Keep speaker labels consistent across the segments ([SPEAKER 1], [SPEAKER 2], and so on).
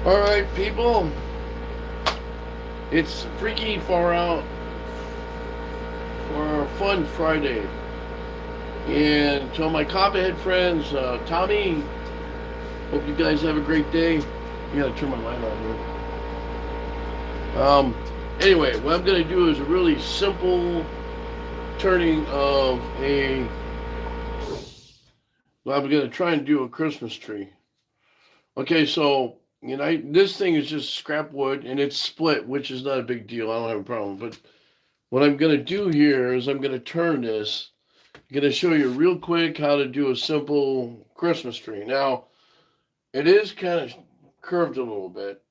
[SPEAKER 1] Alright, people, it's Freaky Far Out for our fun Friday. And to my copperhead friends, Tommy, hope you guys have a great day. You gotta turn my light on here. Anyway, what I'm gonna do is a really simple turning of a. Well, I'm gonna try and do a Christmas tree. Okay, so this thing is just scrap wood and it's split, which is not a big deal. I don't have a problem. But what I'm going to do here is I'm going to turn this. I'm going to show you real quick how to do a simple Christmas tree. Now, it is kind of curved a little bit,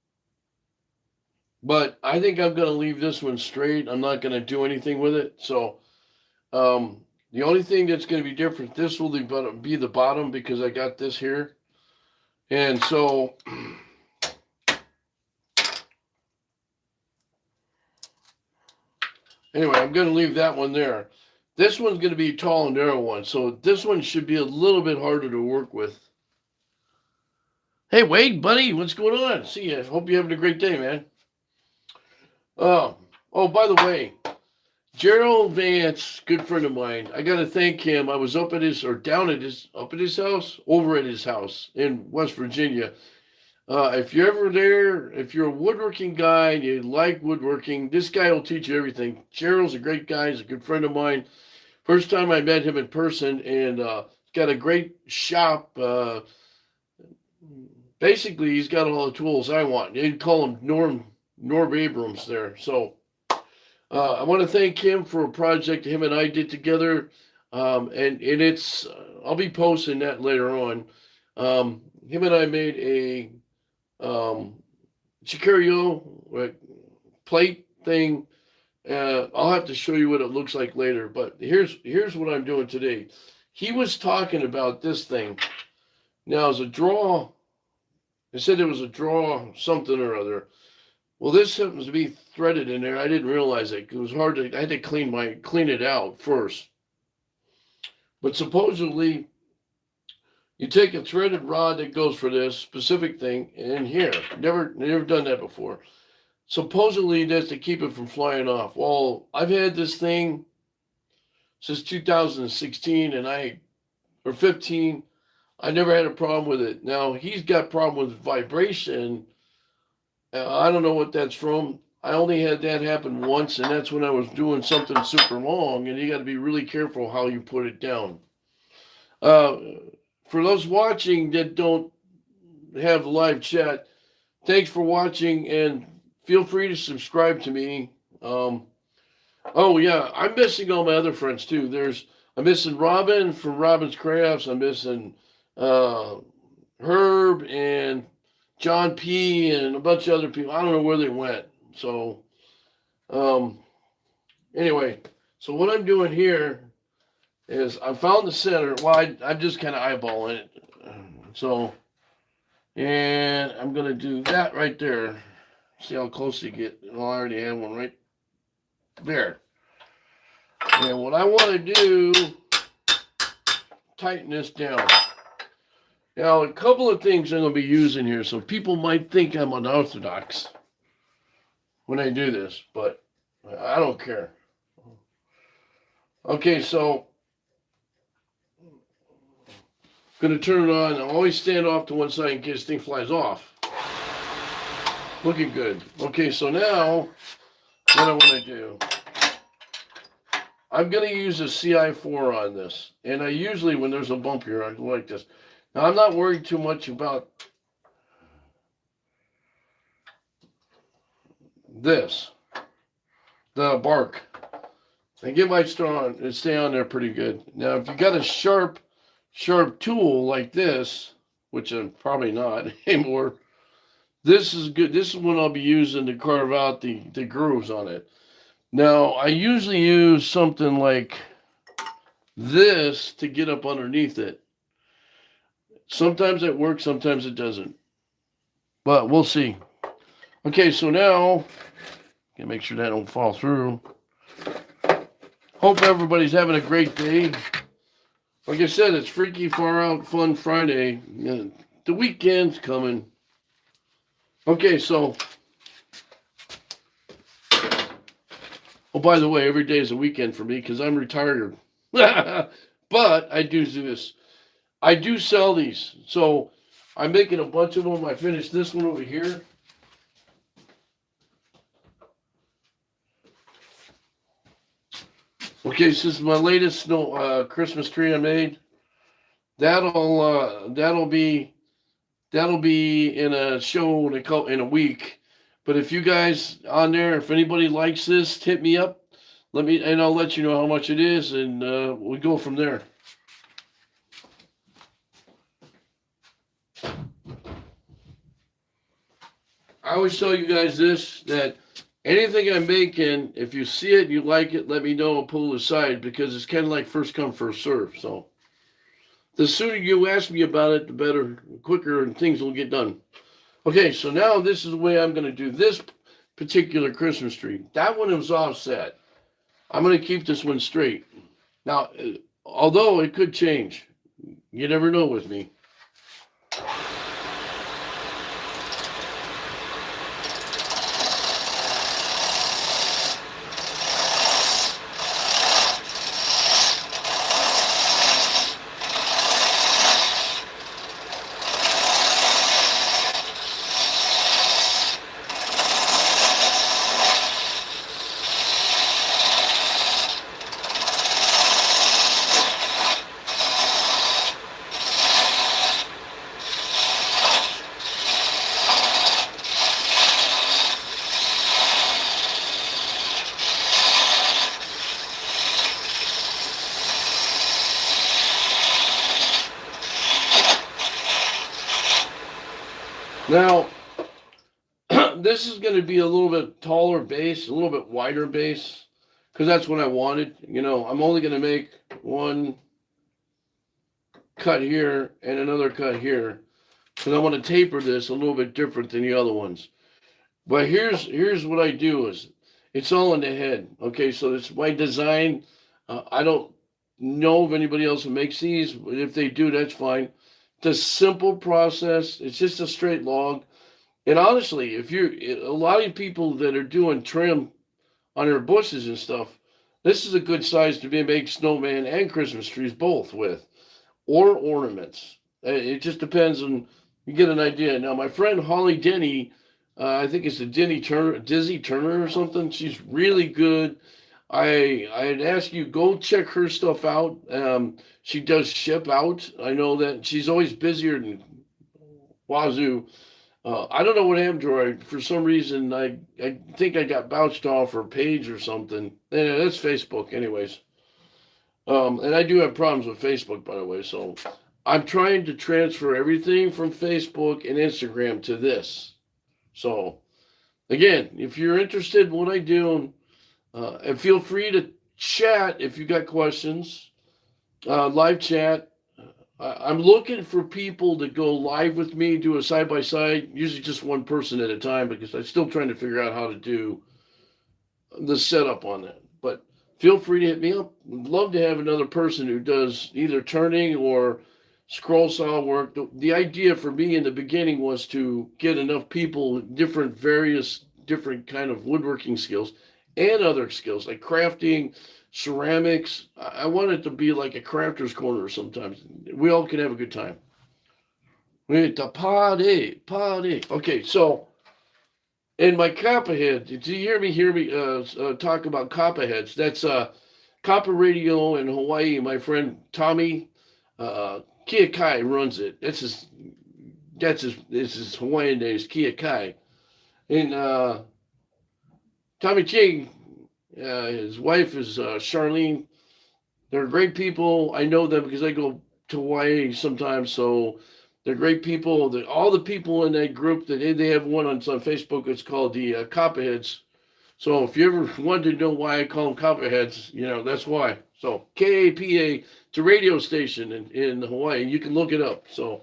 [SPEAKER 1] but I think I'm going to leave this one straight. I'm not going to do anything with it. So, the only thing that's going to be different, this will be the bottom because I got this here. And so, anyway, I'm going to leave that one there. This one's going to be a tall and narrow one, so this one should be a little bit harder to work with. Hey, Wade, buddy, what's going on? See ya. Hope you're having a great day, man. Oh, by the way, Gerald Vance, good friend of mine. I got to thank him. I was up at his house, over at his house in West Virginia. If you're ever there, if you're a woodworking guy and you like woodworking, this guy will teach you everything. Gerald's a great guy. He's a good friend of mine. First time I met him in person, and he's got a great shop. Basically, he's got all the tools I want. You'd call him Norm Abrams there. So I want to thank him for a project him and I did together, and it's I'll be posting that later on. Him and I made a Chicario plate thing. I'll have to show you what it looks like later. But here's what I'm doing today. He was talking about this thing. Now, as a draw, they said it was a draw something or other. Well, this happens to be threaded in there. I didn't realize it. It was hard to. I had to clean it out first. But supposedly, you take a threaded rod that goes for this specific thing, and here, never done that before. Supposedly, that's to keep it from flying off. Well, I've had this thing since 2016, or 15. I never had a problem with it. Now he's got a problem with vibration. I don't know what that's from. I only had that happen once, and that's when I was doing something super long, and you got to be really careful how you put it down. Uh, for those watching that don't have live chat, thanks for watching, and feel free to subscribe to me. Oh yeah, I'm missing all my other friends too. I'm missing Robin from Robin's Crafts. I'm missing uh, Herb and John P. and a bunch of other people. I don't know where they went. So um, anyway, so what I'm doing here is I found the center. Well, I'm just kind of eyeballing it. So, and I'm gonna do that right there. See how close you get. Well, I already have one right there. And what I want to do, tighten this down. Now, a couple of things I'm going to be using here, so people might think I'm unorthodox when I do this, but I don't care. Okay, so I'm going to turn it on. I'll always stand off to one side in case the thing flies off. Looking good. Okay, so now what I want to do, I'm going to use a CI4 on this. And I usually, when there's a bump here, I go like this. Now, I'm not worried too much about this, the bark. I get my stay on there pretty good. Now, if you got a sharp tool like this, which I'm probably not anymore, this is good. This is what I'll be using to carve out the grooves on it. Now, I usually use something like this to get up underneath it. Sometimes it works, sometimes it doesn't. But we'll see. Okay, so now, gotta make sure that don't fall through. Hope everybody's having a great day. Like I said, it's Freaky Far Out Fun Friday. The weekend's coming. Okay, so, oh, by the way, every day is a weekend for me because I'm retired. But I do this. I do sell these. So I'm making a bunch of them. I finished this one over here. Okay, so this is my latest snow Christmas tree I made. That'll be in a show in a week. But if you guys on there, if anybody likes this, hit me up. And I'll let you know how much it is, and we go from there. I always tell you guys this, that anything I'm making, if you see it and you like it, let me know and pull it aside because it's kind of like first come first serve. So the sooner you ask me about it, the better, quicker, and things will get done. Okay, so now this is the way I'm going to do this particular Christmas tree. That one was offset. I'm going to keep this one straight. Now, although it could change, you never know with me. Now, this is going to be a little bit taller base, a little bit wider base, because that's what I wanted. I'm only going to make one cut here and another cut here, because I want to taper this a little bit different than the other ones. But here's what I do is it's all in the head. Okay, so it's my design. I don't know if anybody else makes these, but if they do, that's fine. It's a simple process. It's just a straight log. And honestly, if you're a lot of people that are doing trim on their bushes and stuff, this is a good size to be make snowman and Christmas trees both with, or ornaments. It just depends on you get an idea. Now, my friend Holly Denny, I think it's the Dizzy Turner or something. She's really good. I'd ask you go check her stuff out. She does ship out. I know that she's always busier than Wazoo. I don't know what happened to her. For some reason, I think I got bounced off her page or something. Yeah, that's Facebook, anyways. And I do have problems with Facebook, by the way. So I'm trying to transfer everything from Facebook and Instagram to this. So again, if you're interested in what I do, and feel free to chat if you got questions. Live chat. I'm looking for people to go live with me, do a side by side, usually just one person at a time because I'm still trying to figure out how to do the setup on that. But feel free to hit me up. I'd love to have another person who does either turning or scroll saw work. The idea for me in the beginning was to get enough people with different kind of woodworking skills and other skills like crafting, ceramics. I want it to be like a crafter's corner sometimes. We all can have a good time. It's a party. Okay, so in my copperhead, did you hear me talk about copperheads? That's copper radio in Hawaii. My friend Tommy Kiakai runs it. That's his Hawaiian name is Kiakai. And Tommy Ching, his wife is Charlene. They're great people. I know them because I go to Hawaii sometimes. So they're great people. All the people in that group they have one on Facebook. It's called the Copperheads. So if you ever wanted to know why I call them Copperheads, that's why. So KAPA, it's a radio station in Hawaii. You can look it up. So.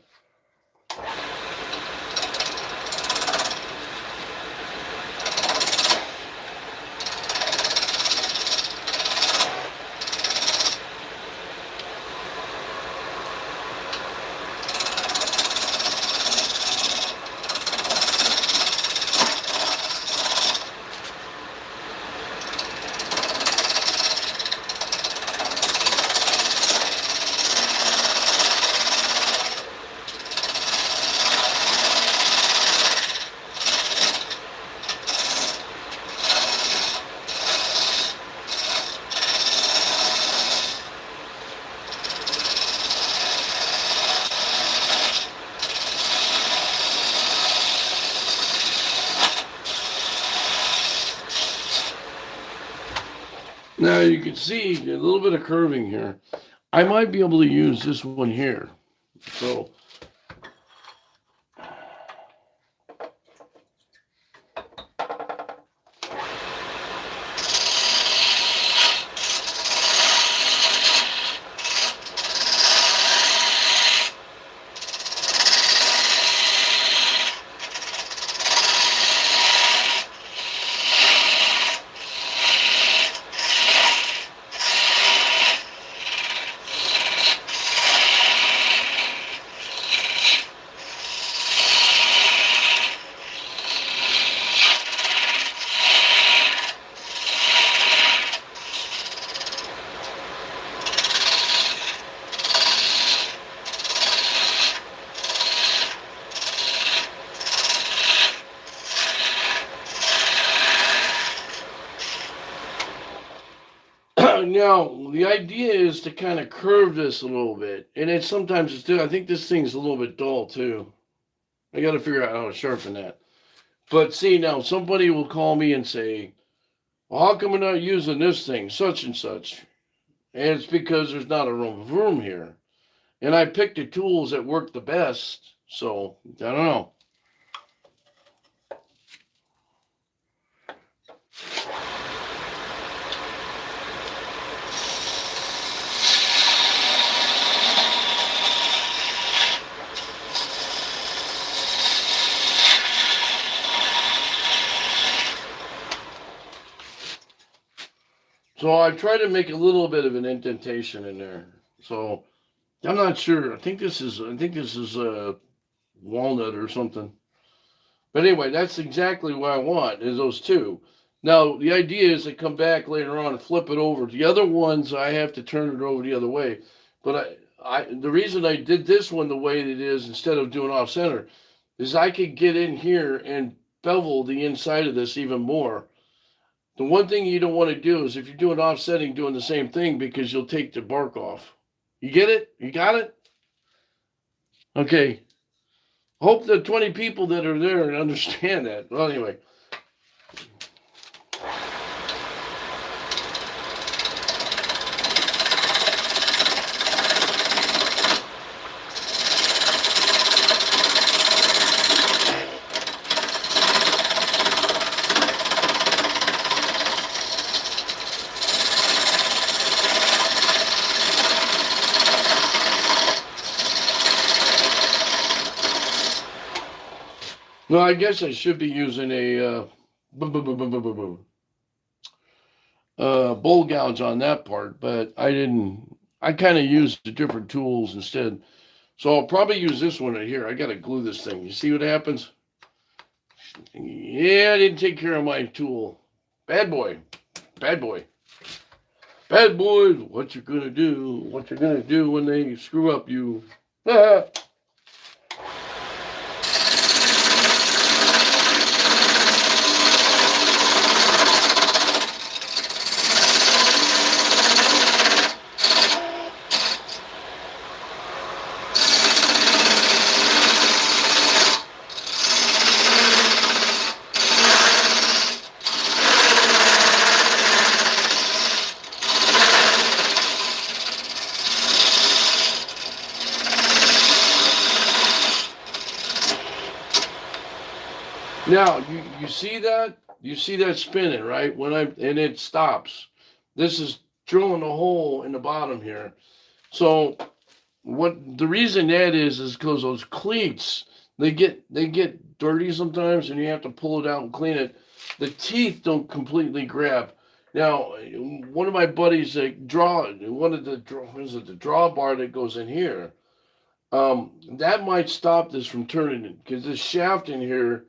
[SPEAKER 1] Now you can see a little bit of curving here. I might be able to use this one here. So now the idea is to kind of curve this a little bit, and it's sometimes it's I think this thing's a little bit dull too. I got to figure out how to sharpen that. But see, now somebody will call me and say, "Well, how come we're not using this thing, such and such?" And it's because there's not a room here, and I picked the tools that work the best. So I don't know. So I try to make a little bit of an indentation in there. So I'm not sure. I think this is a walnut or something. But anyway, that's exactly what I want is those two. Now the idea is to come back later on and flip it over. The other ones I have to turn it over the other way. But the reason I did this one the way it is instead of doing off center is I could get in here and bevel the inside of this even more. The one thing you don't want to do is if you're doing offsetting, doing the same thing because you'll take the bark off. You get it? You got it? Okay. Hope the 20 people that are there understand that. Well, anyway. No, I guess I should be using a bowl gouge on that part, but I didn't. I kind of used the different tools instead. So I'll probably use this one right here. I got to glue this thing. You see what happens? Yeah, I didn't take care of my tool. Bad boy. Bad boy. Bad boys, what you gonna do? What you gonna do when they screw up you? Now you see that? You see that spinning, right? And it stops. This is drilling a hole in the bottom here. So what the reason that is because those cleats they get dirty sometimes and you have to pull it out and clean it. The teeth don't completely grab. Now, one of my buddies that draw one of the what is it, the drawbar that goes in here. That might stop this from turning it because this shaft in here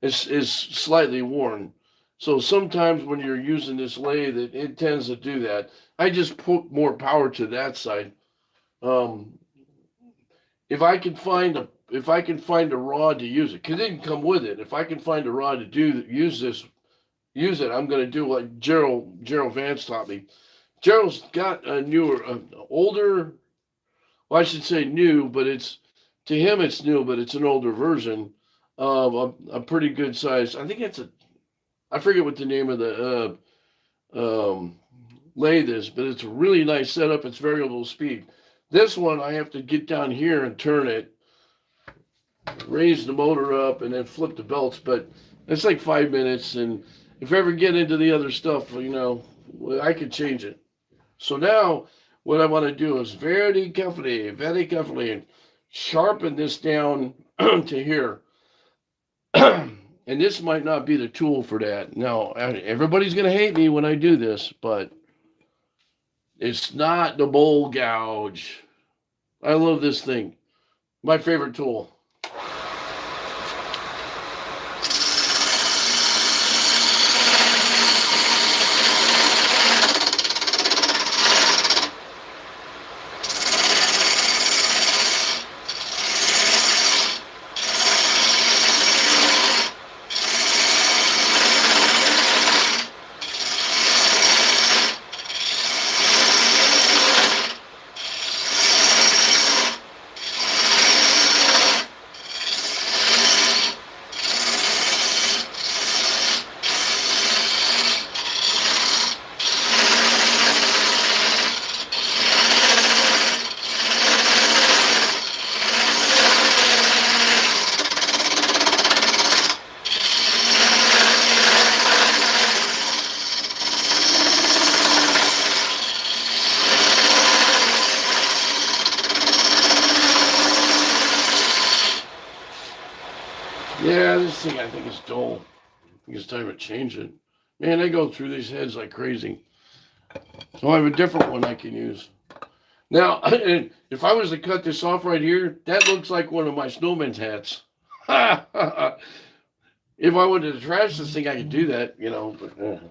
[SPEAKER 1] is slightly worn. So sometimes when you're using this lathe, it tends to do that. I just put more power to that side. Um, if I can find a rod to use it, because it can come with it. If I can find a rod to use it, I'm going to do like Gerald Vance taught me. Gerald's got a newer, older. Well, I should say new, but it's to him it's new, but it's an older version of a pretty good size. I think it's a. I forget what the name of the lay this, but it's a really nice setup. It's variable speed. This one, I have to get down here and turn it, raise the motor up, and then flip the belts. But it's like 5 minutes. And if I ever get into the other stuff, I could change it. So now what I want to do is very carefully sharpen this down to here. And this might not be the tool for that. Now, everybody's going to hate me when I do this, but it's not the bowl gouge. I love this thing. My favorite tool. Yeah, this thing I think is dull. I think it's time to change it. Man, I go through these heads like crazy. So I have a different one I can use. Now, if I was to cut this off right here, that looks like one of my snowman's hats. If I wanted to trash this thing, I could do that, but.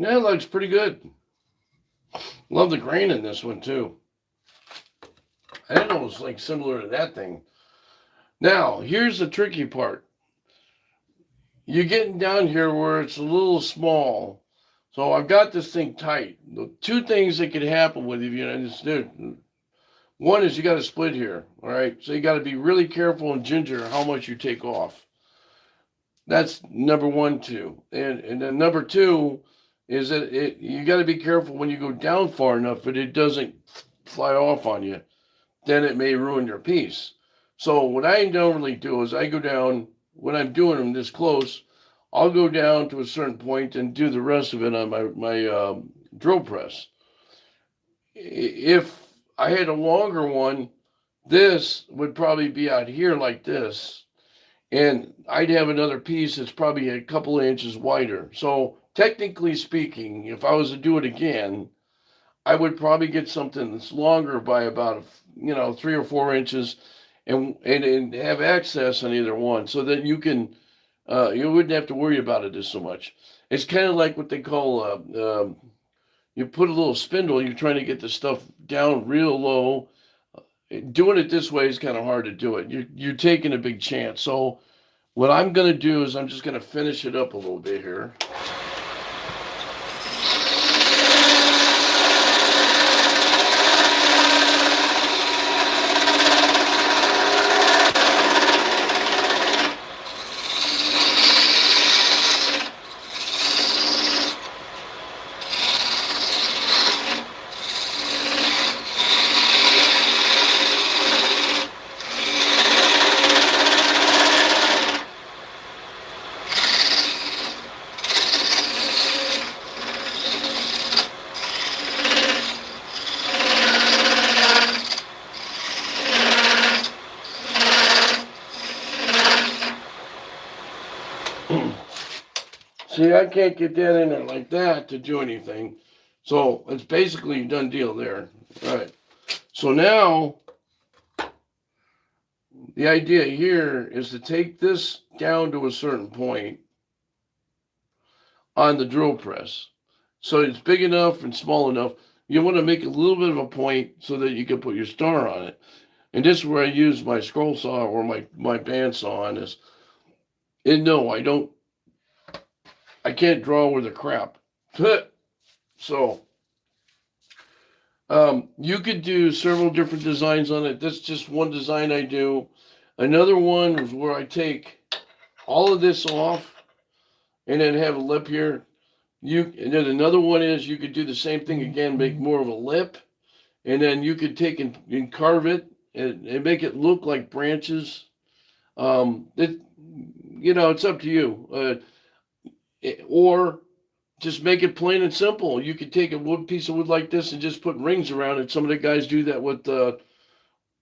[SPEAKER 1] Yeah, it looks pretty good. Love the grain in this one too. I didn't know it was like similar to that thing. Now, here's the tricky part. You're getting down here where it's a little small. So I've got this thing tight. The two things that could happen with you, one is you got to split here. All right. So you got to be really careful and ginger how much you take off. That's number one, too. And then number two is that you got to be careful when you go down far enough that it doesn't fly off on you. Then it may ruin your piece. So what I normally do is I go down, when I'm doing them this close, I'll go down to a certain point and do the rest of it on my drill press. If I had a longer one, this would probably be out here like this. And I'd have another piece that's probably a couple of inches wider. So technically speaking, if I was to do it again, I would probably get something that's longer by about 3 or 4 inches, and have access on either one, so that you can you wouldn't have to worry about it so much. It's kind of like what they call you put a little spindle. You're trying to get the stuff down real low. Doing it this way is kind of hard to do it. You're taking a big chance. So what I'm going to do is I'm just going to finish it up a little bit here. See, I can't get that in there like that to do anything. So it's basically a done deal there. All right. So now the idea here is to take this down to a certain point on the drill press. So it's big enough and small enough. You want to make a little bit of a point so that you can put your star on it. And this is where I use my scroll saw or my bandsaw on this. And no, I can't draw with a crap. So you could do several different designs on it. That's just one design I do. Another one is where I take all of this off and then have a lip here. And then another one is you could do the same thing again, make more of a lip, and then you could take and carve it and make it look like branches. It's up to you. Or just make it plain and simple. You could take a piece of wood like this and just put rings around it. Some of the guys do that with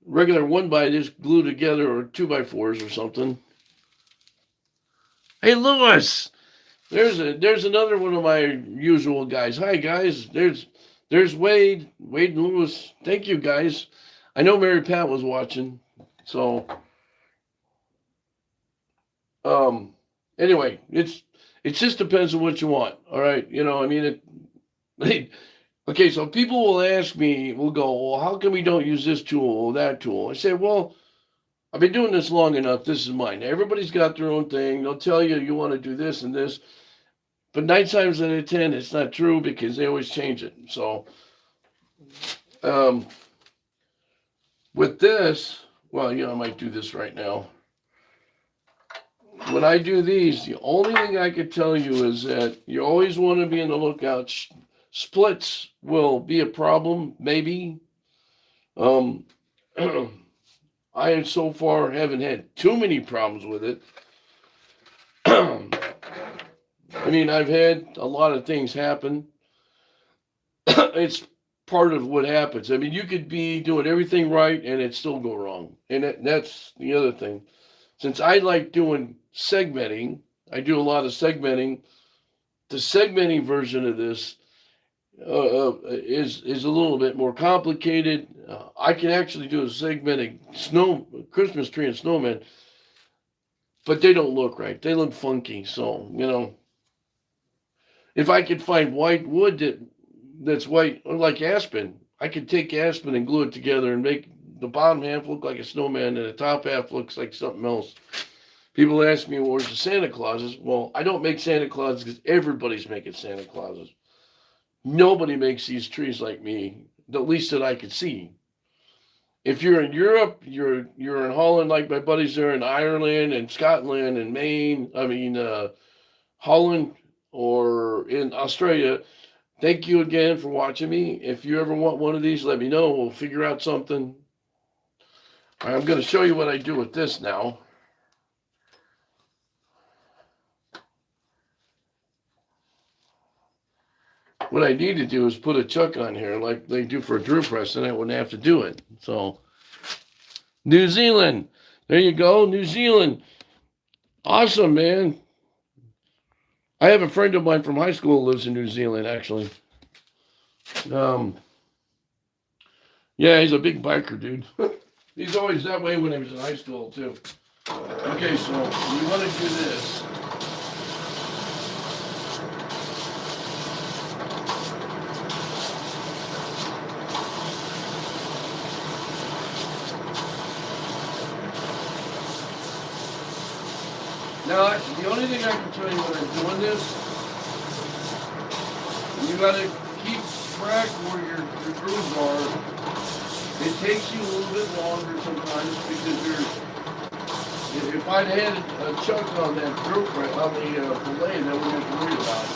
[SPEAKER 1] regular 1x, just glue together, or 2x4s or something. Hey, Lewis, there's another one of my usual guys. Hi, guys. There's Wade and Lewis. Thank you, guys. I know Mary Pat was watching, so anyway, it just depends on what you want. All right, okay. So people will ask me, will go, well, how come we don't use this tool or that tool? I say, well, I've been doing this long enough. This is mine. Everybody's got their own thing. They'll tell you want to do this and this, but 9 times out of 10, it's not true because they always change it. So, with this, well, I might do this right now. When I do these, the only thing I could tell you is that you always want to be on the lookout. Splits will be a problem, maybe. I so far haven't had too many problems with it. I mean, I've had a lot of things happen. It's part of what happens. I mean, you could be doing everything right and it still go wrong. And that's the other thing. Since I like doing segmenting, I do a lot of segmenting. The segmenting version of this is a little bit more complicated. I can actually do a segmenting Christmas tree and snowman, but they don't look right. They look funky. So, if I could find white wood that's white, like aspen, I could take aspen and glue it together and make the bottom half look like a snowman and the top half looks like something else. People ask me, well, where's the Santa Clauses? Well, I don't make Santa Clauses because everybody's making Santa Clauses. Nobody makes these trees like me, the least that I could see. If you're in Europe, you're in Holland, like my buddies there in Ireland and Scotland and Maine, Holland, or in Australia, thank you again for watching me. If you ever want one of these, let me know. We'll figure out something. I'm going to show you what I do with this now. What I need to do is put a chuck on here like they do for a drill press, and I wouldn't have to do it. So, New Zealand. There you go, New Zealand. Awesome, man. I have a friend of mine from high school who lives in New Zealand, actually. Yeah, he's a big biker, dude. He's always that way when he was in high school, too. Okay, so we want to do this. Now, the only thing I can tell you when I'm doing this, you got to keep track where your grooves are. It takes you a little bit longer sometimes because if I'd had a chuck on that drill press, on the fillet, that we wouldn't have to worry about it.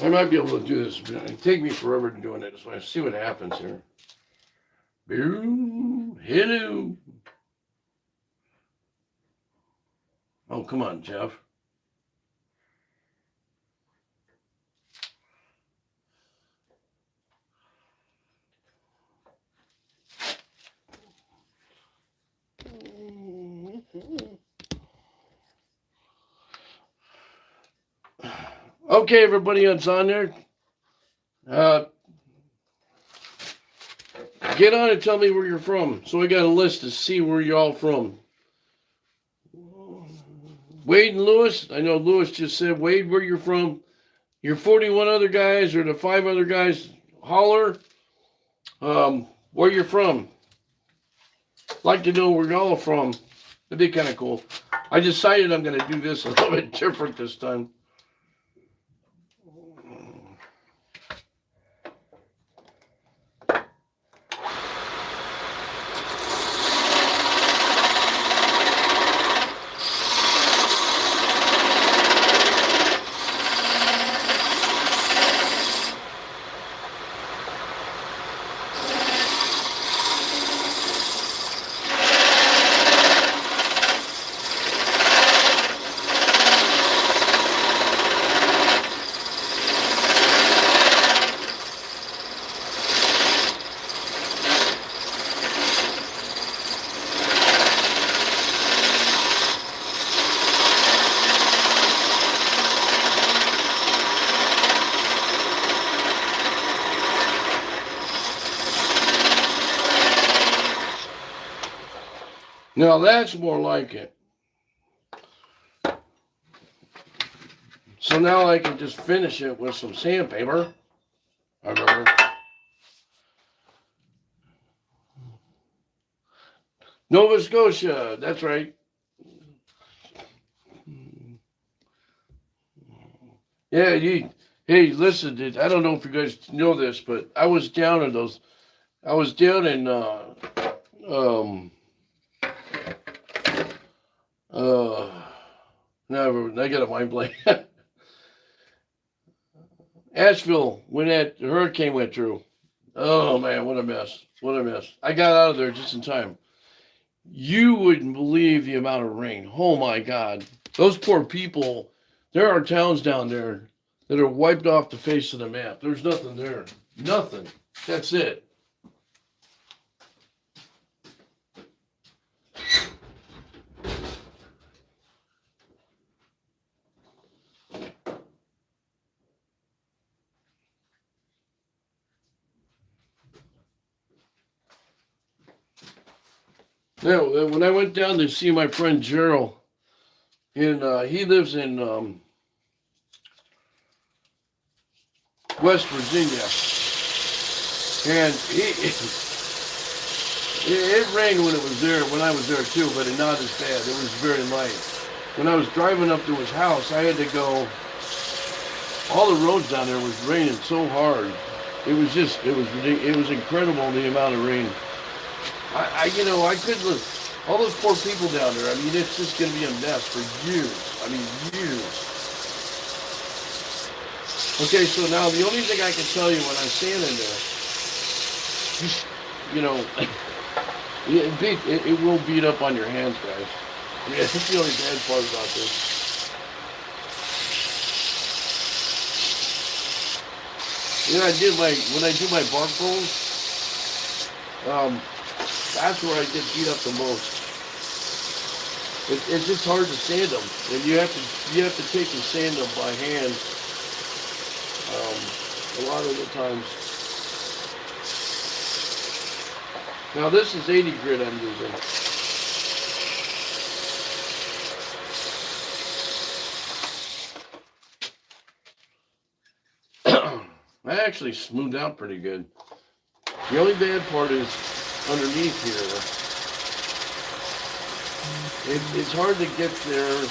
[SPEAKER 1] I might be able to do this. It'd take me forever to doing it. So I see what happens here. Hello. Oh, come on, Jeff. Okay, everybody that's on there, get on and tell me where you're from. So I got a list to see where you're all from. Wade and Lewis, I know Lewis just said, Wade, where you're from. Your 41 other guys or the 5 other guys, holler where you're from. Like to know where y'all are from. That'd be kind of cool. I decided I'm going to do this a little bit different this time. Now that's more like it. So now I can just finish it with some sandpaper. Nova Scotia, that's right. Yeah, hey, listen, dude, I don't know if you guys know this, but I was down in no, I got a mind blank. Asheville, when that hurricane went through. Oh man, what a mess. What a mess. I got out of there just in time. You wouldn't believe the amount of rain. Oh my God. Those poor people, there are towns down there that are wiped off the face of the map. There's nothing there. Nothing. That's it. Now, when I went down to see my friend Gerald, he lives in West Virginia, and it rained when I was there too, but not as bad. It was very light. When I was driving up to his house, I had to go. All the roads down there was raining so hard. It was incredible the amount of rain. I couldn't look. All those poor people down there. I mean, it's just going to be a mess for years. I mean, years. Okay, so now the only thing I can tell you when I'm standing there, it will beat up on your hands, guys. Yeah, that's the only bad part about this. When I do my bark bowls, that's where I get beat up the most. It's just hard to sand them, and you have to take and sand them by hand. A lot of the times. Now this is 80 grit I'm using. I actually smoothed out pretty good. The only bad part is underneath here. It's hard to get there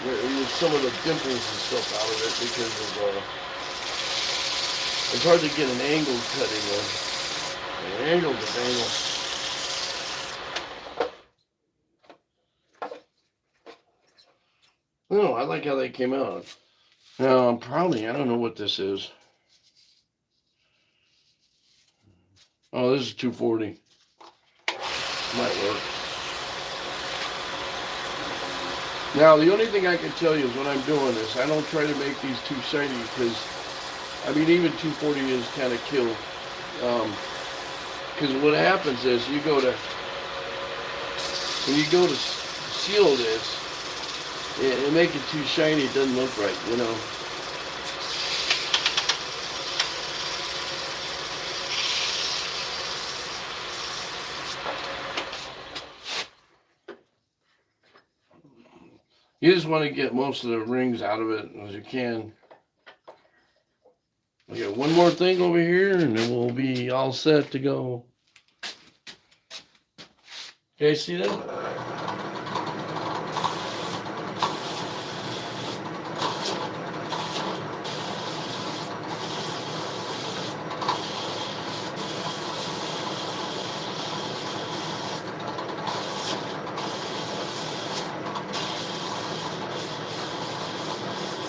[SPEAKER 1] with some of the dimples and stuff out of it because of it's hard to get an angle cutting an angle to angle. Oh, I like how they came out. Probably, I don't know what this is. Oh, this is 240. Might work. Now, the only thing I can tell you is when I'm doing this, I don't try to make these too shiny because, I mean, even 240 is kind of kill. Because what happens is when you go to seal this, and make it too shiny, it doesn't look right, you know. You just want to get most of the rings out of it as you can. We got one more thing over here, and then we'll be all set to go. You guys see that?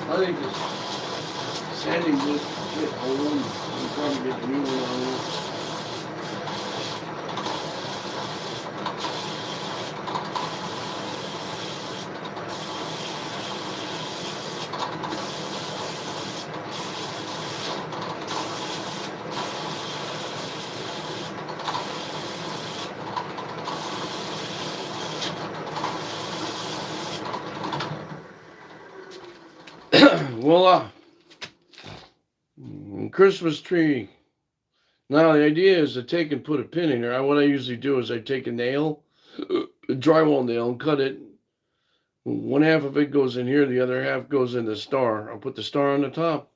[SPEAKER 1] I think this sanding just get old. We'll probably get a new one on it. Voila. Christmas tree. Now the idea is to take and put a pin in there. What I usually do is I take a nail, a drywall nail, and cut it. One half of it goes in here, the other half goes in the star. I'll put the star on the top.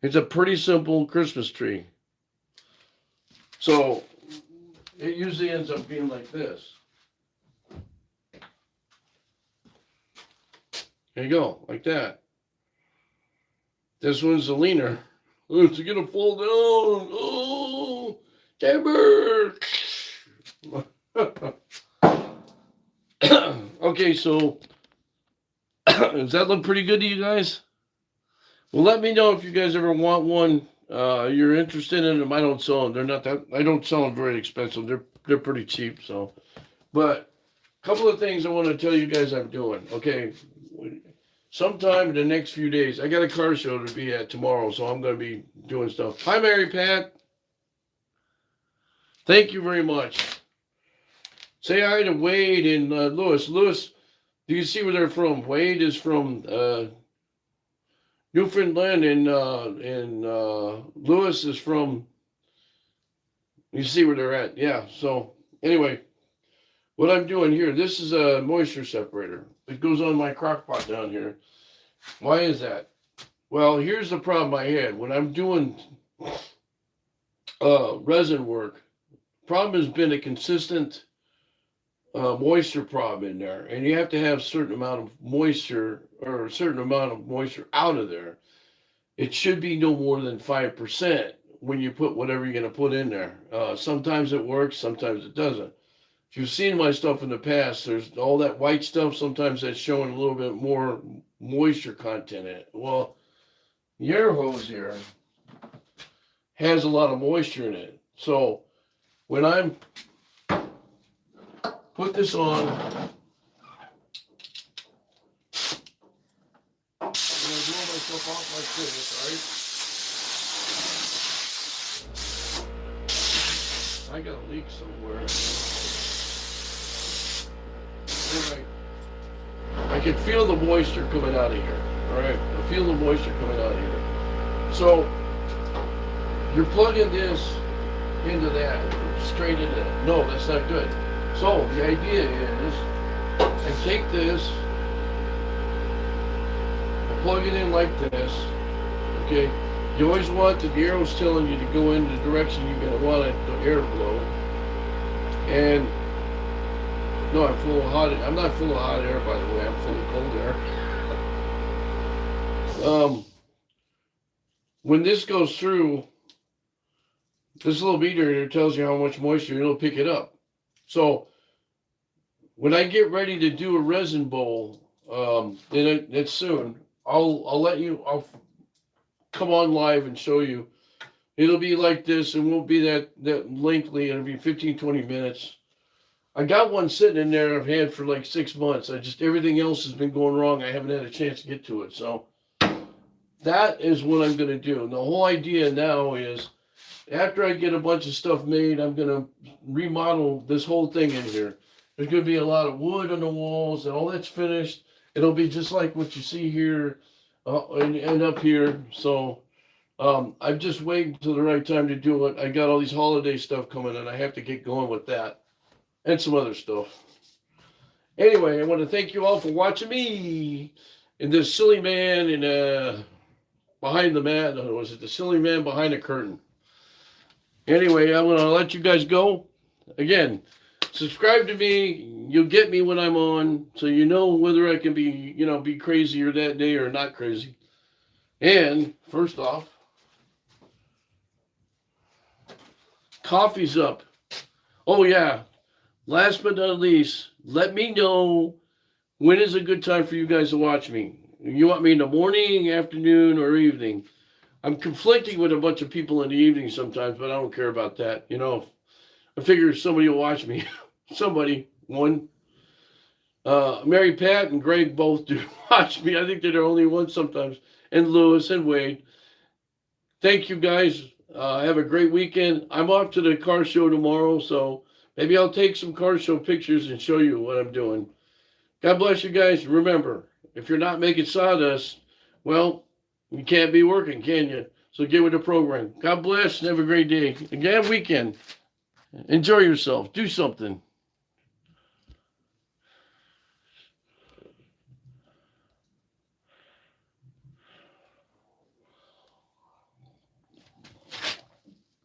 [SPEAKER 1] It's a pretty simple Christmas tree. So it usually ends up being like this. There you go, like that. This one's the leaner. Oh, it's gonna fall down. Oh, timber. Okay, so does that look pretty good to you guys? Well, let me know if you guys ever want one. You're interested in them. I don't sell them. They're not that. I don't sell them very expensive. They're pretty cheap. So, but a couple of things I want to tell you guys I'm doing. Okay, sometime in the next few days, I got a car show to be at tomorrow, so I'm going to be doing stuff. Hi, Mary Pat. Thank you very much. Say hi to Wade and Lewis. Lewis, do you see where they're from? Wade is from Newfoundland, and Lewis is from. You see where they're at? Yeah. So anyway, what I'm doing here, this is a moisture separator. It goes on my crock pot down here. Why is that? Well, here's the problem I had when I'm doing resin work. Problem has been a consistent moisture problem in there, and you have to have a certain amount of moisture or a certain amount of moisture out of there. It should be no more than 5% when you put whatever you're going to put in there. Sometimes it works, sometimes it doesn't. If you've seen my stuff in the past, there's all that white stuff. Sometimes that's showing a little bit more moisture content in it. Well, your hose here has a lot of moisture in it. So when I'm put this on, I'm going to blow myself off like this, all right? I got a leak somewhere. Anyway, I can feel the moisture coming out of here, all right? I feel the moisture coming out of here. So you're plugging this into that, straight into that. No, that's not good. So the idea is, I take this, I plug it in like this, okay? You always want the arrow's telling you to go in the direction you're going to want it, the air to blow. And, no, I'm full of hot air. I'm not full of hot air, by the way. I'm full of cold air. When this goes through, this little meter here tells you how much moisture it'll pick it up. So when I get ready to do a resin bowl, then it's soon, I'll let you. I'll come on live and show you. It'll be like this, and won't be that lengthy. It'll be 15, 20 minutes. I got one sitting in there I've had for like 6 months. I just everything else has been going wrong. I haven't had a chance to get to it. So that is what I'm gonna do. And the whole idea now is after I get a bunch of stuff made, I'm gonna remodel this whole thing in here. There's gonna be a lot of wood on the walls, and all that's finished. It'll be just like what you see here, and up here. So I'm just waiting till the right time to do it. I got all these holiday stuff coming, and I have to get going with that and some other stuff. Anyway, I want to thank you all for watching me and this silly man in behind the mat. Or was it the silly man behind the curtain? Anyway, I'm gonna let you guys go. Again, subscribe to me. You'll get me when I'm on, so you know whether I can be crazier that day or not crazy. And first off, coffee's up. Oh yeah. Last but not least, let me know when is a good time for you guys to watch me. You want me in the morning, afternoon, or evening? I'm conflicting with a bunch of people in the evening sometimes, but I don't care about that. I figure somebody will watch me. Somebody, one. Mary Pat and Greg both do watch me. I think they're the only ones sometimes. And Lewis and Wade. Thank you guys. Have a great weekend. I'm off to the car show tomorrow, so maybe I'll take some car show pictures and show you what I'm doing. God bless you guys. Remember, if you're not making sawdust, well, you can't be working, can you? So get with the program. God bless and have a great day. Again, weekend. Enjoy yourself. Do something.